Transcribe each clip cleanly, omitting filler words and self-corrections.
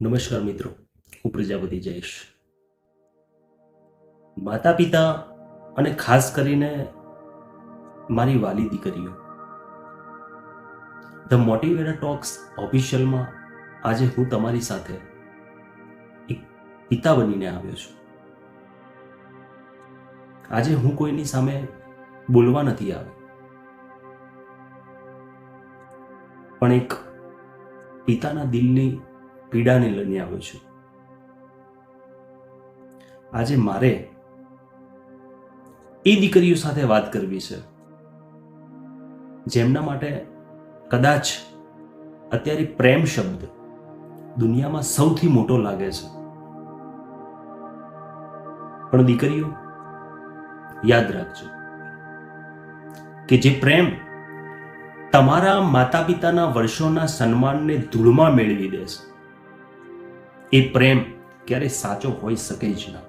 નમસ્કાર મિત્રો, હું પ્રજાપતિ જયેશ. માતા પિતા અને ખાસ કરીને મારી વાલી દીકરીઓ, ધ મોટિવેટર ટોક્સ ઓફિશિયલમાં આજે હું તમારી સાથે એક પિતા બનીને આવ્યો છું. આજે હું કોઈની સામે બોલવા નથી આવ્યો, પણ એક પિતાના દિલની પીડાને લઈને આવ્યો છું. આજે મારે એ દીકરીઓ સાથે વાત કરવી છે જેમના માટે કદાચ અત્યારે પ્રેમ શબ્દ દુનિયામાં સૌથી મોટો લાગે છે. પણ દીકરીઓ, યાદ રાખજો કે જે પ્રેમ તમારા માતા પિતાના વર્ષોના સન્માનને ધૂળમાં મેળવી દેશે, એ પ્રેમ ક્યારે સાચો હોઈ શકે જ ના.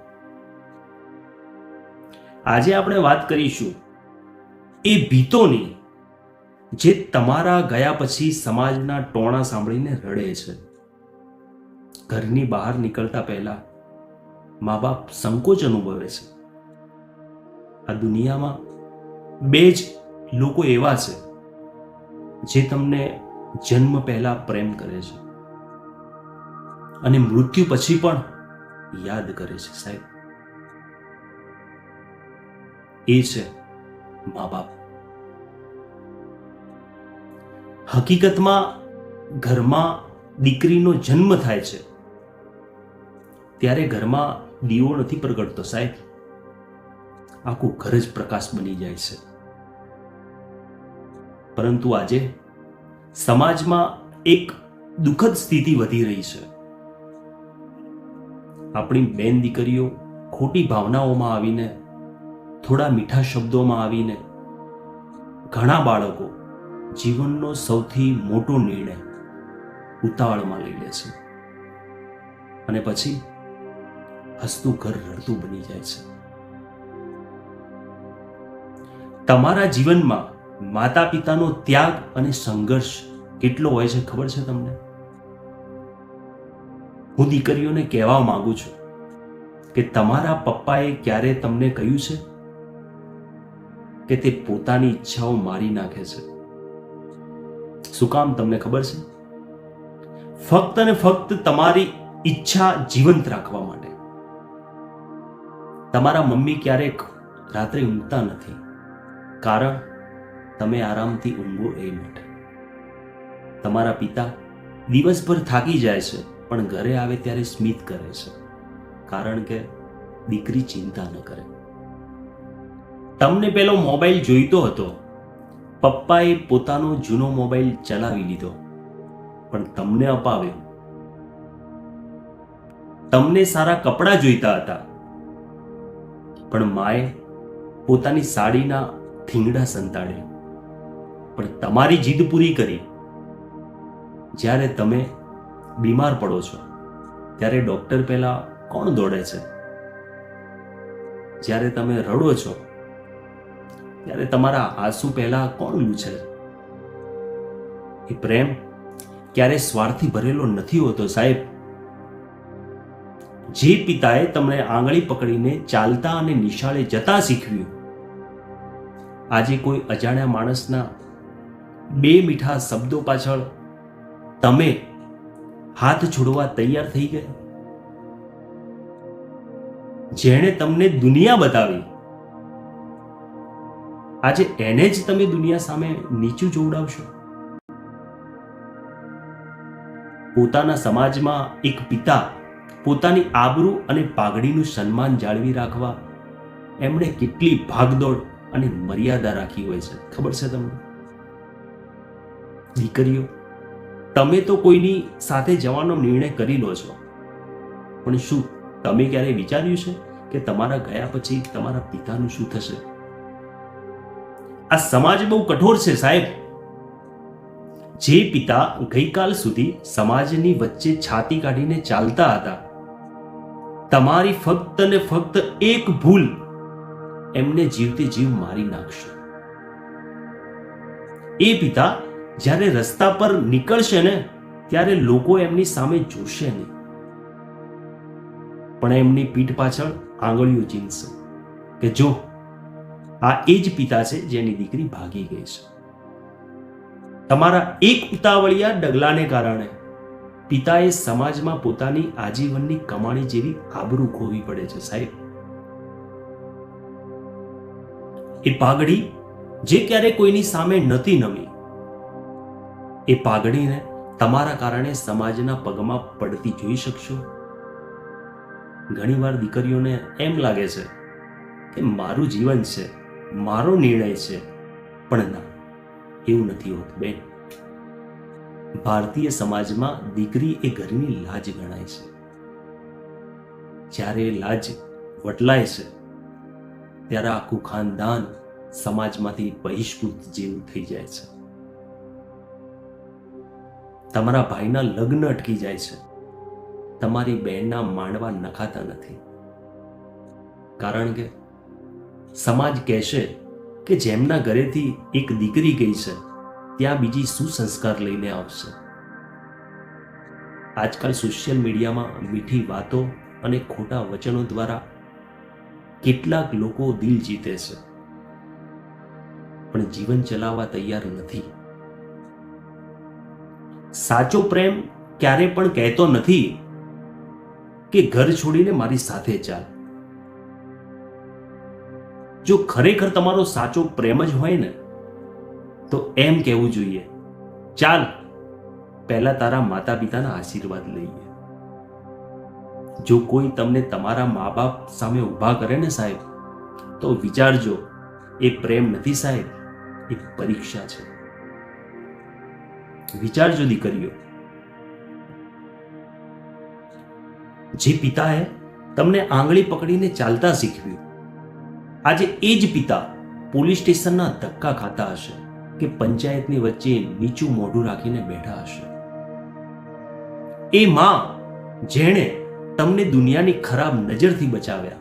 આજે આપણે વાત કરીશું એ ભીતોની જે તમારા ગયા પછી સમાજના ટોણા સાંભળીને રડે છે. ઘરની બહાર નીકળતા પહેલા મા બાપ સંકોચ અનુભવે છે. આ દુનિયામાં બે જ લોકો એવા છે જે તમને જન્મ પહેલા પ્રેમ કરે છે અને મૃત્યુ પછી પણ યાદ કરે છે સાહેબ. એ છે મા બાપ. હકીકતમાં ઘરમાં દીકરીનો જન્મ થાય છે ત્યારે ઘરમાં દીવો નથી પ્રગટતો સાહેબ, આખું ઘર જ પ્રકાશ બની જાય છે. પરંતુ આજે સમાજમાં એક દુઃખદ સ્થિતિ વધી રહી છે. આપણી બેન દીકરીઓ ખોટી ભાવનાઓમાં આવીને, થોડા મીઠા શબ્દોમાં આવીને ઘણા બાળકો જીવનનો સૌથી મોટો નિર્ણય ઉતાવળમાં લઈ લે છે અને પછી હસતું ઘર રડતું બની જાય છે. તમારા જીવનમાં માતા પિતાનો ત્યાગ અને સંઘર્ષ કેટલો હોય છે ખબર છે તમને? હું દીકરીઓને કહેવા માંગુ છું કે તમારા પપ્પાએ ક્યારે તમને કહ્યું છે કે તે પોતાની ઈચ્છાઓ મારી નાખે છે? શું કામ તમને ખબર છે? ફક્ત ને ફક્ત તમારી ઈચ્છા જીવંત રાખવા માટે. તમારા મમ્મી ક્યારેક રાત્રે ઊંઘતા નથી, કારણ તમે આરામથી ઊંઘો એ માટે. તમારા પિતા દિવસભર થાકી જાય છે પણ ઘરે આવે ત્યારે સ્મિત કરે છે, કારણ કે દીકરી ચિંતા ન કરે. તમને પેલો મોબાઈલ જોઈતો હતો, પપ્પાએ પોતાનો જૂનો મોબાઈલ ચલાવી લીધો પણ તમને અપાવ્યો. તમને સારા કપડાં જોઈતા હતા પણ માએ પોતાની સાડીના થીંગડા સંતાડ્યા. પણ તમારી જીદ પૂરી કરી. જ્યારે તમે બીમાર પડો છો ત્યારે ડોક્ટર પહેલા કોણ દોડે છે? જ્યારે તમે રડો છો ત્યારે તમારા આંસુ પહેલા કોણ લૂછે? એ પ્રેમ ક્યારે સ્વાર્થથી ભરેલો નથી હોતો સાહેબ. જે પિતાએ તમને આંગળી પકડીને ચાલતા અને નિશાળે જતા શીખવ્યું, આજે કોઈ અજાણ્યા માણસના બે મીઠા શબ્દો પાછળ તમે હાથ છોડવા તૈયાર થઈ ગયા. જેણે તમને દુનિયા બતાવી, આજે એને જ તમે દુનિયા સામે નીચું જોવડાવશો. પોતાના સમાજમાં એક પિતા પોતાની આબરૂ અને પાઘડીનું સન્માન જાળવી રાખવા એમણે કેટલી ભાગદોડ અને મર્યાદા રાખી હોય છે ખબર છે તમને? દીકરીઓ, તમે તો કોઈની સાથે જવાનો નિર્ણય કરી લો છો, પણ શું તમે ક્યારે વિચાર્યું છે કે તમારા ગયા પછી તમારા પિતાનું શું થશે? આ સમાજ બહુ કઠોર છે સાહેબ. જે પિતા ગઈકાલ સુધી સમાજની વચ્ચે છાતી કાઢીને ચાલતા હતા, તમારી ફક્ત ને ફક્ત એક ભૂલ એમને જીવતે જીવ મારી નાખશે. એ પિતા જ્યારે રસ્તા પર નીકળશે ને ત્યારે લોકો એમની સામે જોશે નહીં, પણ એમની પીઠ પાછળ આંગળીઓ ચીંધશે કે જો આ એ જ પિતા છે જેની દીકરી ભાગી ગઈ છે. તમારા એક ઉતાવળિયા ડગલાને કારણે પિતાએ સમાજમાં પોતાની આજીવનની કમાણી જેવી આબરૂ ખોવી પડે છે સાહેબ. એ પાઘડી જે ક્યારે કોઈની સામે નથી નમી, એ પાઘડીને તમારા કારણે સમાજના પગમાં પડતી જોઈ શકશો? ઘણીવાર દીકરીઓને એમ લાગે છે કે મારું જીવન છે, મારો નિર્ણય છે, પણ ના, એવું નથી હોતું બેન. ભારતીય સમાજમાં દીકરી એ ઘરની લાજ ગણાય છે. જ્યારે લાજ વટલાય છે ત્યારે આખું ખાનદાન સમાજમાંથી બહિષ્કૃત જેવું થઈ જાય છે. તમારા ભાઈના લગ્ન અટકી જાય છે, તમારી બહેનના માંડવા નખાતા નથી. કારણ કે સમાજ કહેશે કે જેમના ઘરેથી એક દીકરી ગઈ છે ત્યાં બીજી શું સંસ્કાર લઈને આવશે. આજકાલ સોશિયલ મીડિયામાં મીઠી વાતો અને ખોટા વચનો દ્વારા કેટલાક લોકો દિલ જીતે છે, પણ જીવન ચલાવવા તૈયાર નથી. સાચો પ્રેમ ક્યારે પણ કહેતો નથી કે ઘર છોડીને મારી સાથે ચાલ. જો ખરેખર તમારો સાચો પ્રેમ જ હોય ને તો એમ કહેવું જોઈએ, ચાલ પહેલા તારા માતા પિતાના આશીર્વાદ લઈએ. જો કોઈ તમને તમારા મા બાપ સામે ઊભા કરે ને સાહેબ, તો વિચારજો, એ પ્રેમ નથી સાહેબ, એ પરીક્ષા છે. વિચારજો દીકરીઓ. જે પિતાએ તમને આંગળી પકડીને ચાલતા શીખવ્યું, આજે એ જ પિતા પોલીસ સ્ટેશનના ધક્કા ખાતા હશે કે પંચાયતની વચ્ચે નીચું મોઢું રાખીને બેઠા હશે. એ માં જેણે તમને દુનિયાની ખરાબ નજરથી બચાવ્યા,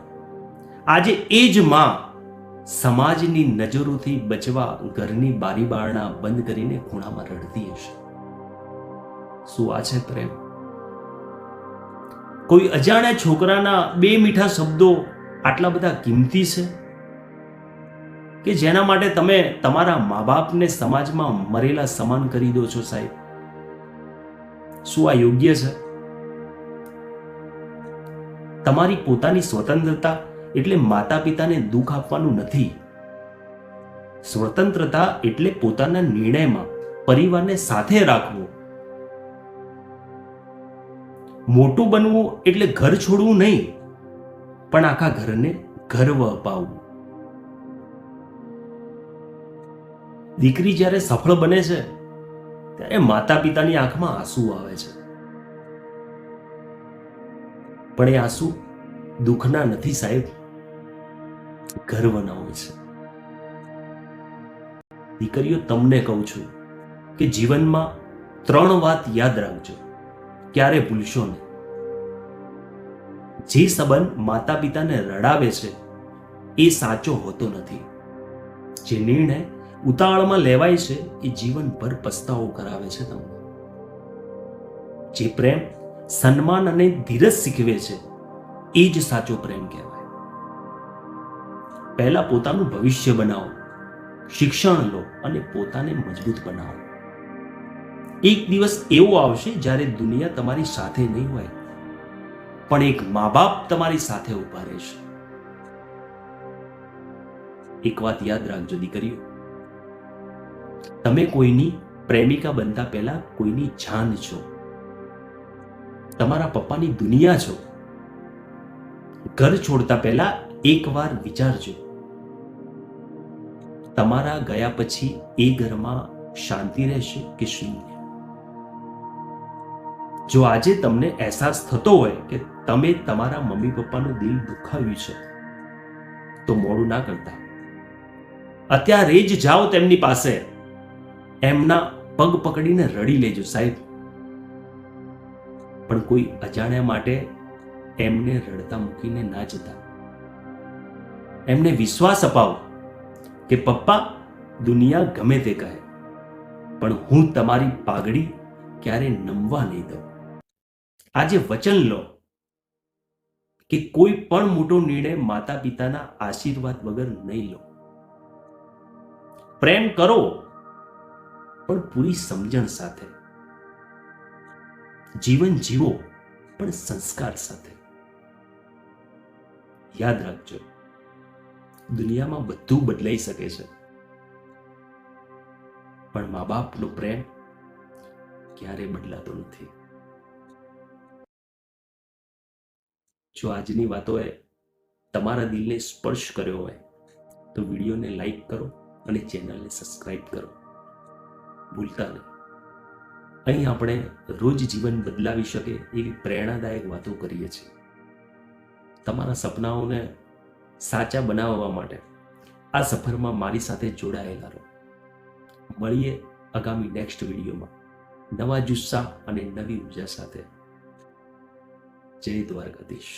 આજે એ જ માં સમાજની નજરોથી બચવા ઘરની બારી બારણા બંધ કરીને ખૂણામાં રડતી હશે. શું આ છે પ્રેમ? કોઈ અજાણ્યા છોકરાના બે મીઠા શબ્દો આટલા બધા કિંમતી છે કે જેના માટે તમે તમારા મા બાપને સમાજમાં મરેલા સમાન કરી દો છો સાહેબ? શું આ યોગ્ય છે? તમારી પોતાની સ્વતંત્રતા એટલે માતા પિતાને દુઃખ આપવાનું નથી. સ્વતંત્રતા એટલે પોતાના નિર્ણયમાં પરિવારને સાથે રાખવો. મોટું બનવું એટલે ઘર છોડવું નહીં, પણ આખા ઘરને ગર્વ અપાવવું. દીકરી જ્યારે સફળ બને છે ત્યારે માતા પિતાની આંખમાં આંસુ આવે છે, પણ એ આંસુ દુઃખના નથી સાહેબ, ગર્વના હોય છે. દીકરીઓ, તમને કહું છું કે જીવનમાં 3 વાત યાદ રાખજો, ક્યારે ભૂલશો નહીં. જે સંબંધ માતા પિતાને રડાવે છે એ સાચો હોતો નથી. જે નિર્ણય ઉતાવળમાં લેવાય છે એ જીવનભર પસ્તાવો કરાવે છે તમને. જે પ્રેમ સન્માન અને ધીરજ શીખવે છે એ જ સાચો પ્રેમ કહેવાય. પહેલા પોતાનું ભવિષ્ય બનાવો, શિક્ષણ લો અને પોતાને મજબૂત બનાવો. એક દિવસ એવો આવશે જ્યારે દુનિયા તમારી સાથે નહીં હોય, પણ એક મા બાપ તમારી સાથે ઊભા રહેશે. એક વાત યાદ રાખજો દીકરીઓ, તમે કોઈની પ્રેમિકા બનતા પહેલા કોઈની જાન છો, તમારા પપ્પાની દુનિયા છો. ઘર છોડતા પહેલા એકવાર વિચારજો, તમારા ગયા પછી એ ઘરમાં શાંતિ રહેશે કે શૂન્ય? જો આજે તમને અહેસાસ થતો હોય કે તમે તમારા મમ્મી પપ્પાનું દિલ દુખાવ્યું છે, તો મોડું ના કરતા અત્યારે જ જાઓ તેમની પાસે, એમના પગ પકડીને રડી લેજો સાહેબ. પણ કોઈ અજાણ્યા માટે એમને રડતા મૂકીને ના જતા. એમને વિશ્વાસ અપાવો કે પપ્પા, દુનિયા ગમે તે કહે, પણ હું તમારી પાઘડી ક્યારે નમવા નહીં દઉં. આજે વચન લો કે કોઈ પણ મોટો નિર્ણય માતા પિતાના આશીર્વાદ વગર નહીં લો. પ્રેમ કરો, પણ પૂરી સમજણ સાથે. જીવન જીવો, પણ સંસ્કાર સાથે. યાદ રાખજો, દુનિયામાં બધું બદલાઈ શકે છે, પણ મા બાપનો પ્રેમ ક્યારેય બદલાતો નથી. જો આજની વાતોએ તમારા દિલને સ્પર્શ કર્યો હોય તો વિડીયોને લાઈક કરો અને ચેનલને સબસ્ક્રાઇબ કરો. ભૂલતા નહીં. અહીં આપણે રોજ જીવન બદલાવી શકે એવી પ્રેરણાદાયક વાતો કરીએ છીએ. તમારા સપનાઓને સાચા બનાવવા માટે આ સફરમાં મારી સાથે જોડાયેલા રહો. મળીએ આગામી નેક્સ્ટ વિડીયોમાં નવા જુસ્સા અને નવી ઉર્જા સાથે. જય દ્વારકાધીશ.